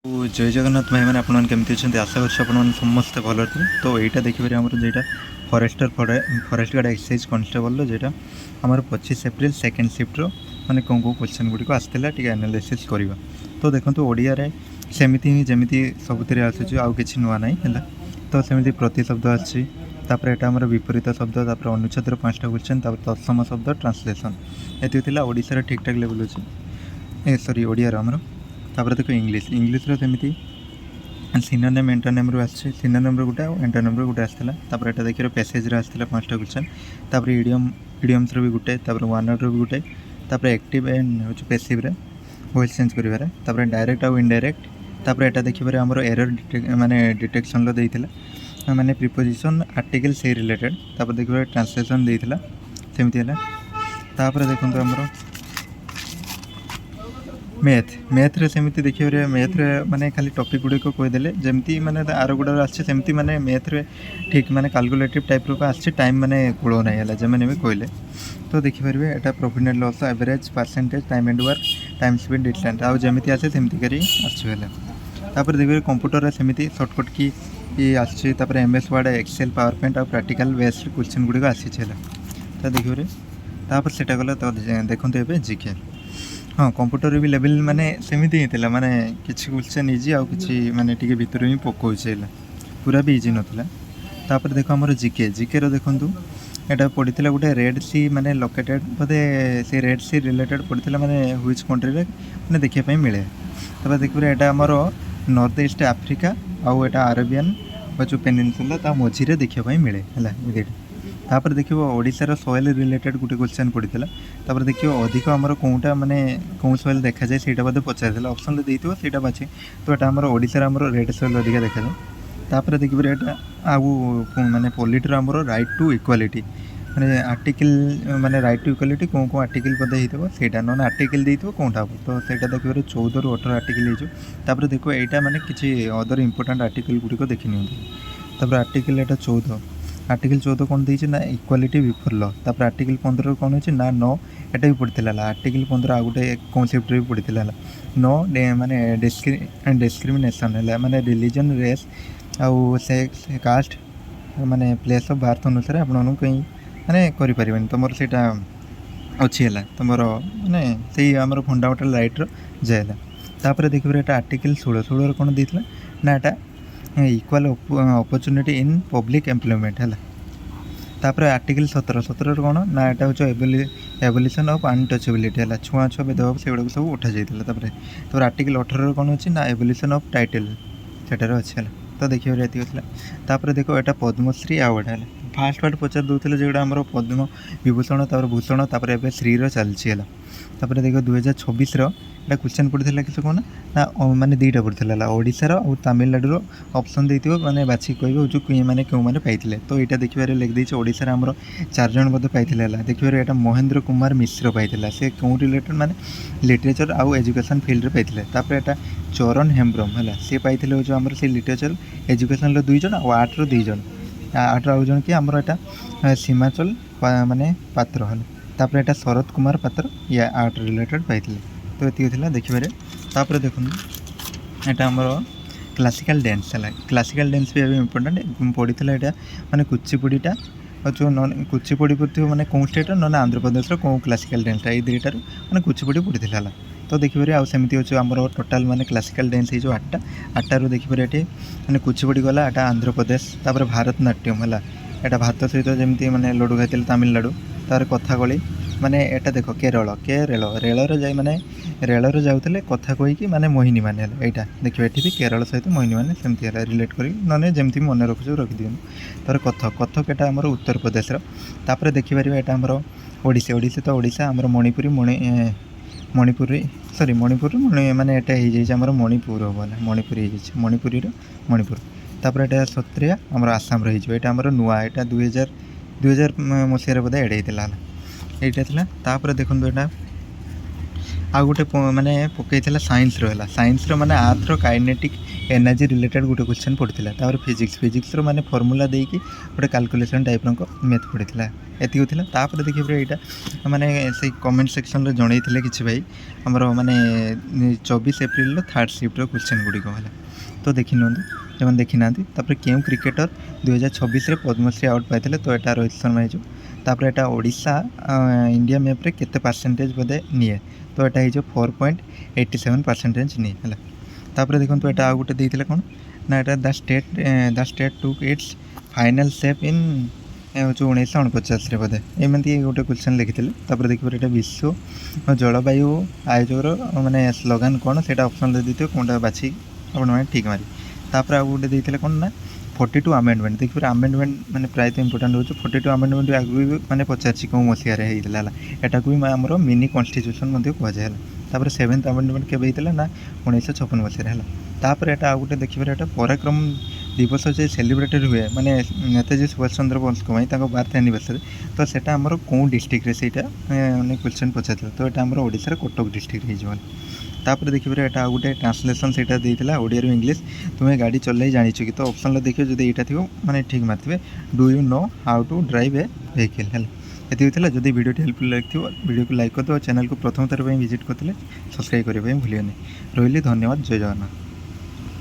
जय जगन्नाथ भाई मैंने आपन केमती अच्छा आशा कर समस्ते भल थे। तो यहाँ देखिए आम जेटा forester forest guard excise constable जेटा आम 25 एप्रिल सेकेंड सिफ्ट्र मैंने कौन कौ क्वेश्चन गुड़िक आसाला टी एनालिसिस करवा। तो देखो ओडिया सेमती ही जमी सबुति आसूँ आउ कि नुआ ना है। तो सेमती प्रतिशब्द आपर यहाँ आम विपरीत शब्द अनुच्छेद 5टा क्वेश्चन तत्सम शब्द ट्रांसलेसन ये ओडिशार ठीक ठाक लेवल अच्छे सॉरी ओडियार आमर। तापर देखो इंग्लीश सेमती सिनोनिम एंटोनिम रू आछे सिनोनिम रू गोटे एंटोनिम रू गोटे आसला। तापर एटा देखियो पैसेज रे आसला 5टा क्वेश्चन। तापर इडियम्स रो भी गोटे तापर वन वर्ड रो भी गोटे तापर एक्टिव एंड होच पैसिव रे वॉइस चेंज करिवारे तापर डायरेक्ट आउ इनडायरेक्ट। तापर एटा देखिबारे हमर एरर माने डिटेक्शन लो देइथिला माने प्रीपोजिशन आर्टिकल से रिलेटेड। तापर देखिबारे ट्रांसलेशन देइथिला सेमती हला। तापर देखंतु हमर मैथ रे सेमती देखिए मैथ रे माने खाली टॉपिक गुड़े को कहीदेले जमती माने आर गुड़ा आमती माने मैथ रे ठीक माने कैलकुलेटिव टाइप रो आछे टाइम माने कूल ना है जमाने भी कहले। तो देखिपारे एटा profit and loss average percentage time and work time spend distance आउ जमती आसे सेमती करी आछेले। तापर देखिए कंप्यूटर रे सेमती शॉर्टकट की ये आछे तापर MS Word Excel PowerPoint और प्रैक्टिकल बेस्ड क्वेश्चन गुड़ी आछे। तो देखिए तापर सेटा गला तो देखंतु एबे जीके हाँ कंप्यूटर भी लेवल माने सेमती ही माने किसी क्वेश्चन इजी आउ कि माने टिके भितर ही पकाउला पूरा भी इजी नथिला। तापर देखो हमर जीके रो देखंतु एटा पड़ीथिला गोटे रेड सी माने लोकेटेड बोधे से रेड सी रिलेटेड पड़ीथिला माने व्हिच कंट्री रे माने देखिया पई मिले। तापर देखिबे एटा हमर नॉर्थ ईस्ट अफ्रीका आउ एटा अरेबियन जो पेनिनसुला ता मझी रे देखिया पई मिले हला इदेट। तापर देखिए ओडिशार सॉइल रिलेटेड गोटे क्वेश्चन पड़ीला। तापर देखिए अधिक आमर कौटा माने कौन सॉइल देखा जाए सहीटा बोधे पचार ऑप्शन देइथिबो सेटा बाछे। तो एटा आमर ओडिशार आमर रेड सॉइल अधिक देखा जाए। तापर देखिए एटा आउ माने पॉलिटर आमर राइट टू इक्वालिटी माने आर्टिकल माने राइट टू इक्वालिटी कौन कौन आर्टिकल बोधे हितबो सेटा नन आर्टिकल देइथिबो कोनटा हो। तो सेटा देखिए 14 रु 18 आर्टिकल हिजो। तापर देखो एटा माने किछि अदर इंपोर्टेंट आर्टिकल गुडी को देखि नियंतु। तापर आर्टिकल एटा 14 आर्टिकल 14 कौन देइछि ना इक्वालिटी बिफोर लॉ। तापर आर्टिकल 15 कौन होछि ना नो एटा भी पड़थिला आर्टिकल 15 आ गुटे कॉन्सेप्ट रे पड़थिला नो माने डिस्क्रिमिनेशन है माने रिलीजन रेस आउ सेक्स कास्ट माने प्लेस ऑफ बर्थ अनुसार आपन कहीं माने करि परिबेन तमर सेटा अछि हला तमर माने सेही हमर फंडामेंटल राइट रो जेला। तापर देखिबे एटा आर्टिकल 16 रे कोन देथिला ना एटा equal opportunity in public employment है। तापर आर्टिकल 17 कौन ना यहाँ हूँ एबोलिशन ऑफ अनटचेबिलिटी है छुआ छुआ भेदभाव से गुड़ा सब उठा जाता। तापर आर्टिकल 18 कौन अच्छी ना एबोलिशन ऑफ टाइटल सेटार अच्छे है। तो देखिए ये तापर देखो यहाँ पद्मश्री अवार्ड है फास्ट पार्ट पचार दूसरे जोड़ा आम पद्म विभूषण तापर भूषण तापर एवं श्री चलती है। तापर देखो 2026 एटा क्वेश्चन पड़ता किस कौन ना माने दुईटा पड़ता ओडिशार और तमिलनाडु ऑप्शन देते माने बाछी कह जो मैंने क्यों मैंने पाइले। तो यहाँ देखिए लिखी ओडिशार आमर 4 जन बोधे पाइले देखिए यहाँ महेंद्र कुमार मिश्र पाइला से कौन रिलेटेड माने लिटरेचर आउ एजुकेशन फील्ड पाइले। तापर यहाँ चरण हेम्ब्रम है सी पाइले जो आमर से लिटरेचर एजुकेशन 2 जन और आर्ट 2 जन आर्ट आउ जन कि आमर यहाँ सीमाचल माने पात्र है। तापर यहाँ शरद कुमार पात्र या आर्ट रिलेटेड पाइले। तो ये देखिए तापर देखो यहाँ आमर क्लासिकल डांस है क्लासिकल डांस भी अभी इम्पोर्टेंट पड़ता है माने कुचिपुड़ीटा जो नन कुचिपुड़ी पड़े माने कौन स्टेट ना आंध्र प्रदेश कौन क्लासिकल डांसटा ये दुईटार माने कुचिपुड़ी पड़ता है। तो देखिए आउ सेमती अच्छे आमर टोटाल माने क्लासिकल डांस हो 8टा देखिए ये माने कुचिपुड़ी गला यहाँ आंध्र प्रदेश तापर भारतनाट्यम है यहाँ भारत सहित जमी माने लडू खाई तमिलनाडु तार कथा कली माने एटा देखो केरल रेल जाए माने रेल जाऊे कथा कहीकि माने मोहिनी माने यहाँ देखिए ये भी केरल सहित मोहिनी माने सेमती रिलेट कर ना जमी मन रखुच रखिदियो। तार कथक एटा आमर उत्तर प्रदेश तापर देखिपारे यहाँ आमर ओडिशा तो ओडिशा आमर मणिपुरी मणिपुरी सॉरी मणिपुर माने एटा आमर मणिपुर हम मणिपुरी मणिपुरी मणिपुर। तापर यहाँ सत्रिया आमर आसाम रही आमर नुआ यहाँ 2000 मसीह बोधे एडे यहाँ देखो यहाँ ଆଉ ଗୋଟେ ମାନେ ପକେଇଥିଲା ସାଇନ୍ସର ହେଲା, ସାଇନ୍ସର ମାନେ ଆର୍ଥର କାଇନେଟିକ୍ ଏନର୍ଜି ରିଲେଟେଡ୍ ଗୋଟେ କ୍ୱେଶ୍ଚନ୍ ପଡ଼ିଥିଲା। ତାପରେ ଫିଜିକ୍ସର ମାନେ ଫର୍ମୁଲା ଦେଇକି ଗୋଟେ କାଲକୁଲେସନ୍ ଟାଇପ୍ର ମ୍ୟାଥ୍ ପଡ଼ିଥିଲା। ଏତିକି ଥିଲା। ତାପରେ ଦେଖିବେ ଏଇଟା ମାନେ ସେଇ କମେଣ୍ଟ ସେକ୍ସନରେ ଜଣେଇଥିଲେ କିଛି ଭାଇ ଆମର ମାନେ 24 ଏପ୍ରିଲର ଥାର୍ଡ଼ ସିଫ୍ଟର କ୍ୱେଶ୍ଚନ୍ ଗୁଡ଼ିକ ହେଲା। ତ ଦେଖିନିଅନ୍ତୁ ଯେଉଁମାନେ ଦେଖିନାହାନ୍ତି। ତାପରେ କେଉଁ କ୍ରିକେଟର 2026ରେ ପଦ୍ମଶ୍ରୀ ଆୱାର୍ଡ଼ ପାଇଥିଲେ? ତ ଏଇଟା ରୋହିତ ଶର୍ମା ହେଇଯିବ। ତାପରେ ଏଇଟା ଓଡ଼ିଶା ଇଣ୍ଡିଆ ମ୍ୟାପ୍ରେ କେତେ ପରସେଣ୍ଟେଜ୍ ବୋଧେ ନିଏ? ତ ଏଇଟା ହେଇଯିବ 4.87% ନିଏ ହେଲା। ତାପରେ ଦେଖନ୍ତୁ ଏଇଟା ଆଉ ଗୋଟେ ଦେଇଥିଲେ କ'ଣ ନା, ଏଇଟା the state took its final shape in ହେଉଛି 1949ରେ ବୋଧେ, ଏମିତି ଗୋଟେ କ୍ୱେଶ୍ଚନ୍ ଲେଖିଥିଲେ। ତାପରେ ଦେଖିବେ ଏଇଟା ବିଶ୍ୱ ଜଳବାୟୁ ଆୟୋଜକର ମାନେ ସ୍ଲୋଗାନ କ'ଣ? ସେଇଟା ଅପସନ୍ରେ ଦେଇଥିବେ, କେଉଁଟା ବାଛିକି ଆପଣମାନେ ଠିକ୍ ମାରିବେ। ତାପରେ ଆଉ ଗୋଟେ ଦେଇଥିଲେ କ'ଣ ନା 42 ଆମେଣ୍ଡମେଣ୍ଟ। ଦେଖିବେ ଆମେଣ୍ଡମେଣ୍ଟ ମାନେ ପ୍ରାୟତଃ ଇମ୍ପୋର୍ଟାଣ୍ଟ ହେଉଛି। 42 ଆମେଣ୍ଡମେଣ୍ଟ ଆଗରୁ ବି ମାନେ ପଚାରିଛି କେଉଁ ମସିହାରେ ହେଇଥିଲା ହେଲା। ଏଟାକୁ ବି ଆମର ମିନି କନଷ୍ଟିଚ୍ୟୁସନ୍ ମଧ୍ୟ କୁହାଯାଏ ହେଲା। ତାପରେ 7th ଆମେଣ୍ଡମେଣ୍ଟ କେବେ ହେଇଥିଲା ନା 1956 ମସିହାରେ ହେଲା। ତାପରେ ଏଇଟା ଆଉ ଗୋଟେ ଦେଖିବାରେ ଏଇଟା ପରାକ୍ରମ ଦିବସ ଯେ ସେଲିବ୍ରେଟେଡ଼ ହୁଏ ମାନେ ନେତାଜୀ ସୁଭାଷ ଚନ୍ଦ୍ର ବୋଷଙ୍କ ପାଇଁ ତାଙ୍କ ବାର୍ଥ ଆନିଭର୍ସରୀ, ତ ସେଇଟା ଆମର କେଉଁ ଡିଷ୍ଟ୍ରିକ୍ଟରେ ସେଇଟା ମାନେ କ୍ୱେଶ୍ଚନ୍ ପଚାରିଥିଲା। ତ ଏଇଟା ଆମର ଓଡ଼ିଶାର କଟକ ଡିଷ୍ଟ୍ରିକ୍ଟ ହେଇଯିବ। ତାପରେ ଦେଖିବେ ଏଇଟା ଆଉ ଗୋଟେ ଟ୍ରାନ୍ସଲେସନ୍ ସେଇଟା ଦେଇଥିଲା ଓଡ଼ିଆରୁ ଇଂଲିଶ। ତୁମେ ଗାଡ଼ି ଚଲାଇ ଜାଣିଛ କି? ତ ଅପସନ୍ରେ ଦେଖିବେ ଯଦି ଏଇଟା ଥିବ ମାନେ ଠିକ୍ ମାରିଥିବେ, do you know how to drive a vehicle ହେଲା। ଏତିକି ଥିଲା। ଯଦି ଭିଡ଼ିଓଟି ହେଲ୍ପଫୁଲ୍ ଲାଗିଥିବ ଭିଡ଼ିଓକୁ ଲାଇକ୍ କରିଦେବ। ଚ୍ୟାନେଲକୁ ପ୍ରଥମ ଥର ପାଇଁ ଭିଜିଟ୍ କରିଥିଲେ ସବସ୍କ୍ରାଇବ୍ କରିବା ପାଇଁ ଭୁଲିବେନି। ରହିଲି, ଧନ୍ୟବାଦ, ଜୟ ଜଗନ୍ନାଥ।